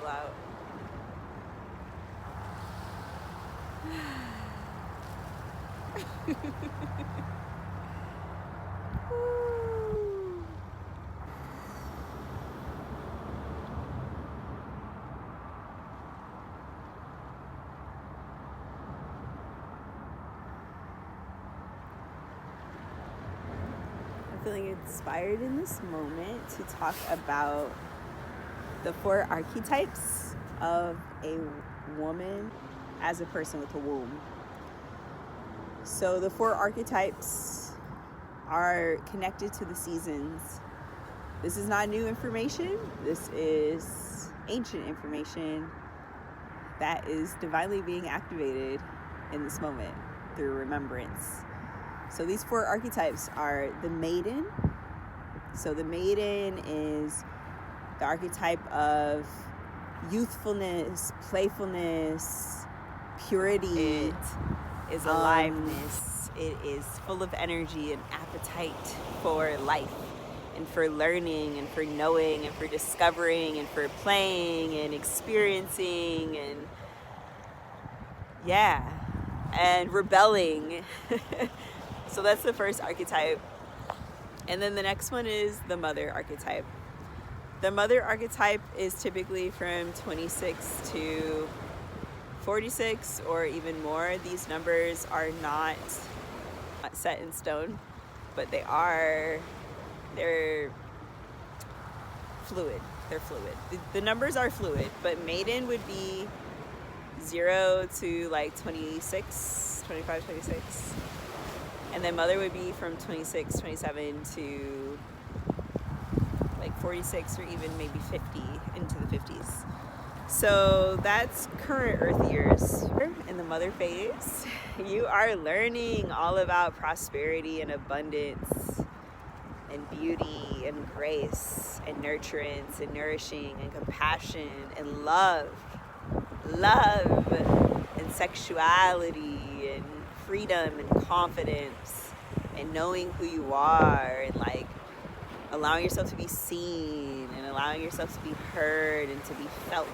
chill out. I'm feeling inspired in this moment to talk about the 4 archetypes of a woman as a person with a womb. So the 4 archetypes are connected to the seasons. This is not new information. This is ancient information that is divinely being activated in this moment through remembrance. So these 4 archetypes are the Maiden. So the Maiden is the archetype of youthfulness, playfulness, purity. It is aliveness. It is full of energy and appetite for life and for learning and for knowing and for discovering and for playing and experiencing and rebelling. So that's the first archetype. And then the next one is the mother archetype. The mother archetype is typically from 26 to 46 or even more. These numbers are not set in stone, but they're fluid. They're fluid. The numbers are fluid, but Maiden would be 0 to like 26, 25, 26. And then mother would be from 26, 27 to like 46 or even maybe 50 into the 50s. So that's current Earth years. In the mother phase, you are learning all about prosperity and abundance and beauty and grace and nurturance and nourishing and compassion and love and sexuality and freedom and confidence and knowing who you are and like allowing yourself to be seen and allowing yourself to be heard and to be felt.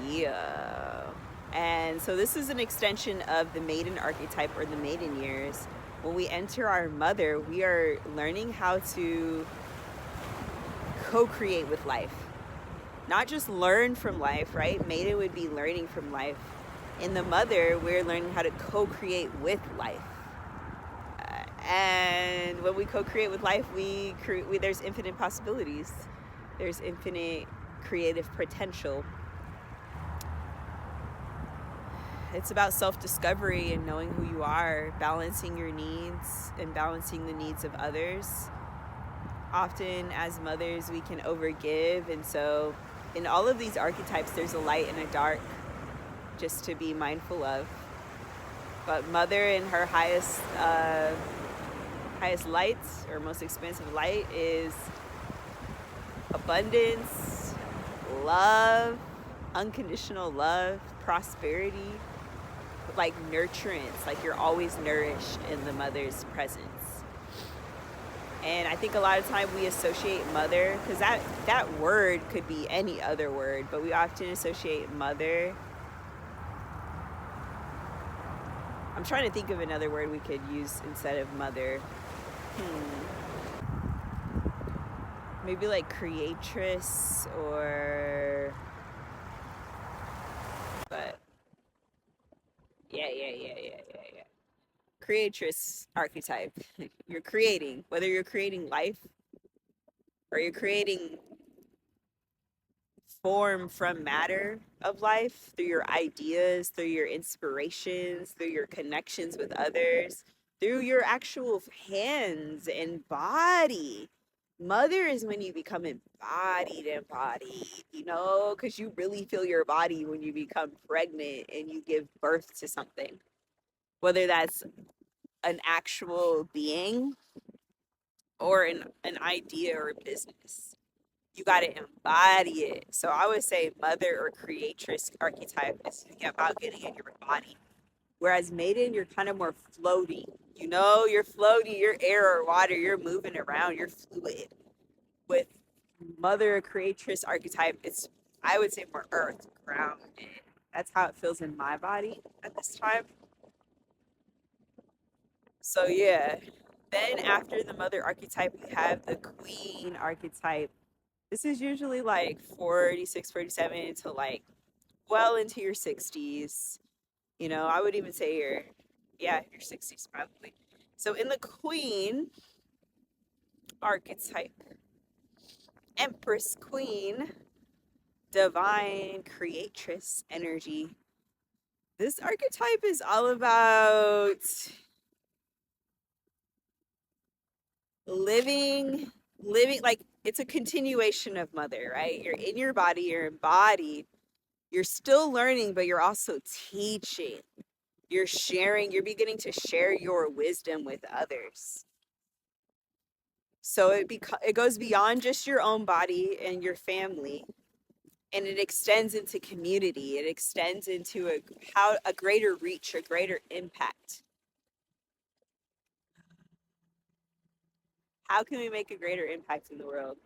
Yeah. And so this is an extension of the Maiden archetype or the Maiden years. When we enter our mother, we are learning how to co-create with life. Not just learn from life, right? Maiden would be learning from life. In the mother, we're learning how to co-create with life. And when we co-create with life, there's infinite possibilities. There's infinite creative potential. It's about self-discovery and knowing who you are, balancing your needs and balancing the needs of others. Often as mothers, we can overgive. And so in all of these archetypes, there's a light and a dark just to be mindful of. But mother in her highest light or most expansive light is abundance, love, unconditional love, prosperity, like nurturance, like you're always nourished in the mother's presence. And I think a lot of time we associate mother, because that word could be any other word, but we often associate mother. I'm trying to think of another word we could use instead of mother. Maybe like creatress or... But yeah. Creatress archetype. You're creating, whether you're creating life or you're creating form from matter of life through your ideas, through your inspirations, through your connections with others, through your actual hands and body. Mother is when you become embodied, you know, because you really feel your body when you become pregnant and you give birth to something, whether that's an actual being or an idea or a business. You got to embody it. So I would say mother or creatress archetype is about getting in your body. Whereas Maiden, you're kind of more floating. You know, you're floating, you're air or water, you're moving around, you're fluid. With mother or creatress archetype, I would say more earth grounded. That's how it feels in my body at this time. So yeah. Then after the mother archetype, we have the queen archetype. This is usually like 46, 47 to like well into your 60s. You know, I would even say your 60s probably. So in the queen archetype, empress queen, divine creatress energy. This archetype is all about living like it's a continuation of mother, right? You're in your body, you're embodied, you're still learning, but you're also teaching. You're sharing, you're beginning to share your wisdom with others. So it goes beyond just your own body and your family, and it extends into community. It extends into a greater reach, a greater impact. How can we make a greater impact in the world?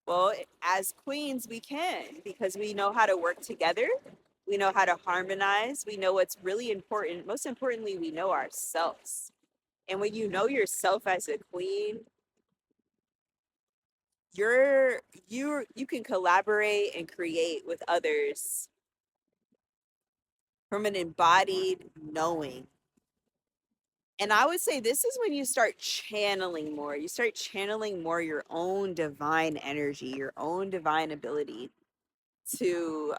Well, as queens, we can, because we know how to work together. We know how to harmonize. We know what's really important. Most importantly, we know ourselves. And when you know yourself as a queen, you can collaborate and create with others from an embodied knowing. And I would say this is when you start channeling more. You start channeling more your own divine energy, your own divine ability to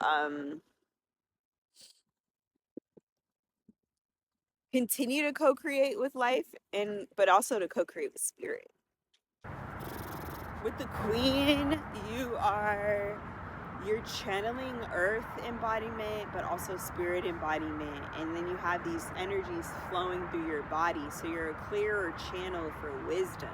continue to co-create with life, but also to co-create with spirit. With the queen, you're channeling earth embodiment, but also spirit embodiment. And then you have these energies flowing through your body. So you're a clearer channel for wisdom,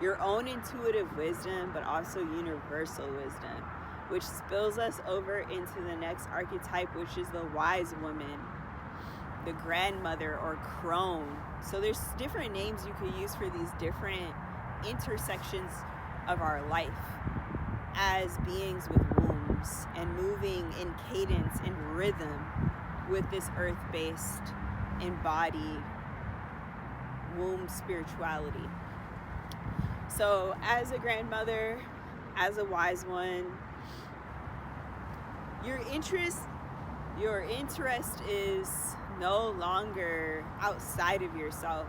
your own intuitive wisdom, but also universal wisdom, which spills us over into the next archetype, which is the wise woman, the grandmother, or crone. So there's different names you could use for these different intersections of our life as beings with wombs and moving in cadence and rhythm with this earth-based embodied womb spirituality. So as a grandmother, as a wise one, your interest is no longer outside of yourself.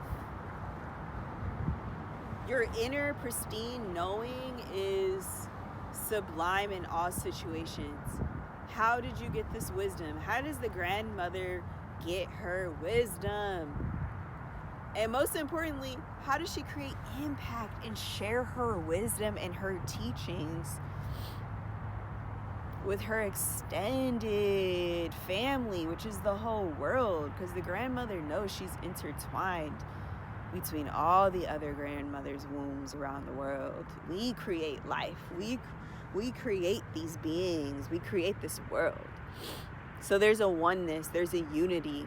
Your inner pristine knowing is sublime in all situations. How did you get this wisdom? How does the grandmother get her wisdom? And most importantly, how does she create impact and share her wisdom and her teachings with her extended family, which is the whole world? Because the grandmother knows she's intertwined between all the other grandmothers' wombs around the world. We create life. We create these beings. We create this world. So there's a oneness, there's a unity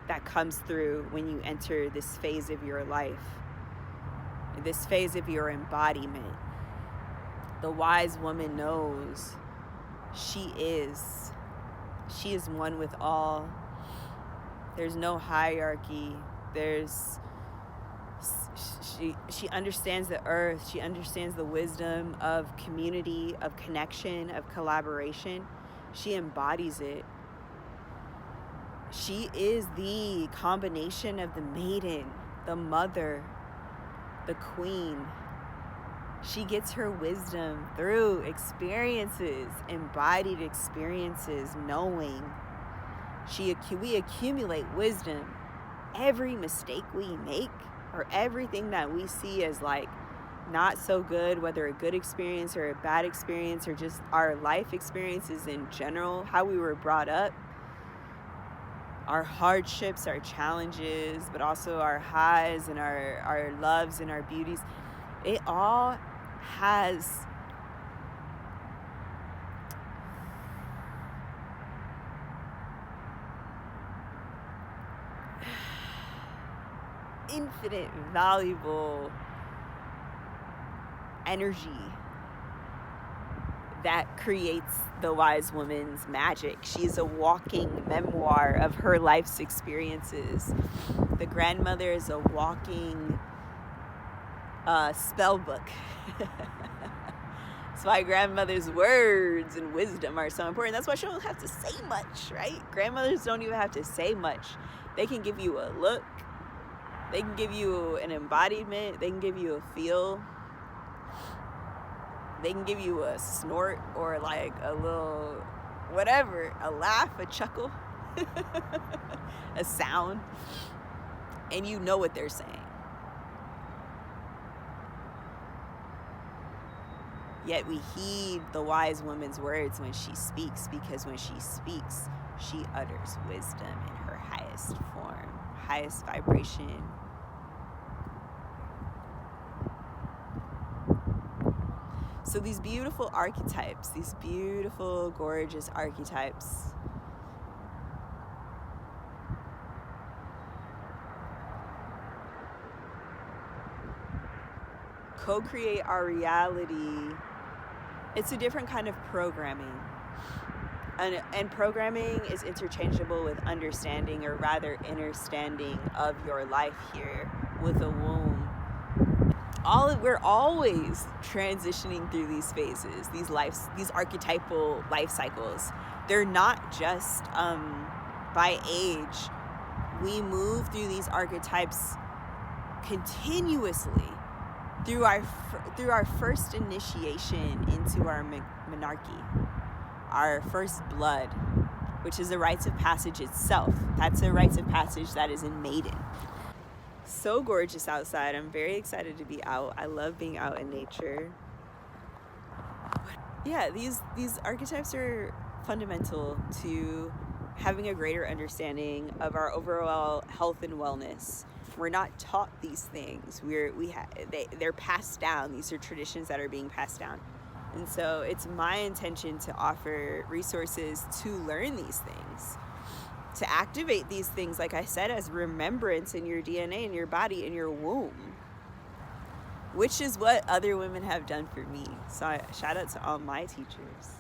that comes through when you enter this phase of your life, this phase of your embodiment. The wise woman knows she is one with all. There's no hierarchy. She understands the earth. She understands the wisdom of community, of connection, of collaboration. She embodies it. She is the combination of the maiden, the mother, the queen. She gets her wisdom through experiences, embodied experiences, knowing. We accumulate wisdom. Every mistake we make, or everything that we see as like not so good, whether a good experience or a bad experience, or just our life experiences in general, how we were brought up, our hardships, our challenges, but also our highs and our loves and our beauties, it all has infinite valuable energy that creates the wise woman's magic. She's a walking memoir of her life's experiences. The grandmother is a walking spell book. That's why grandmother's words and wisdom are so important. That's why she don't have to say much, right? Grandmothers don't even have to say much. They can give you a look. They can give you an embodiment. They can give you a feel. They can give you a snort or like a little whatever, a laugh, a chuckle, a sound, and you know what they're saying. Yet we heed the wise woman's words when she speaks, because when she speaks, she utters wisdom in her highest form, highest vibration. So these beautiful archetypes, these beautiful, gorgeous archetypes, co-create our reality. It's a different kind of programming. And programming is interchangeable with understanding, or rather understanding of your life here with a womb. We're always transitioning through these phases, these archetypal life cycles. They're not just by age. We move through these archetypes continuously through our first initiation into our monarchy, our first blood, which is a rites of passage itself. That's a rites of passage that is in Maiden. So gorgeous outside. I'm very excited to be out. I love being out in nature. Yeah, these archetypes are fundamental to having a greater understanding of our overall health and wellness. We're not taught these things. They're passed down. These are traditions that are being passed down. And so it's my intention to offer resources to learn these things, to activate these things, like I said, as remembrance in your DNA, in your body, in your womb, which is what other women have done for me. So shout out to all my teachers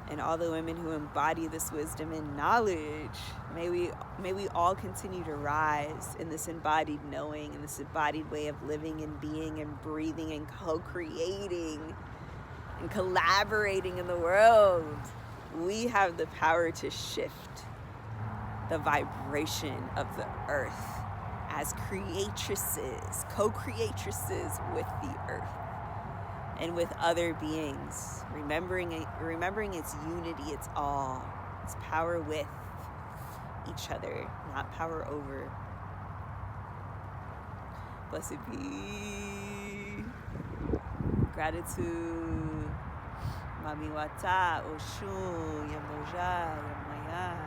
and all the women who embody this wisdom and knowledge. May we all continue to rise in this embodied knowing, in this embodied way of living and being and breathing and co-creating and collaborating in the world. We have the power to shift the vibration of the earth as creatresses, co-creatresses with the earth and with other beings, remembering its unity, its all, its power with each other, not power over. Blessed be. Gratitude. Mami Wata, Oshun, Yamoja, Yamaya.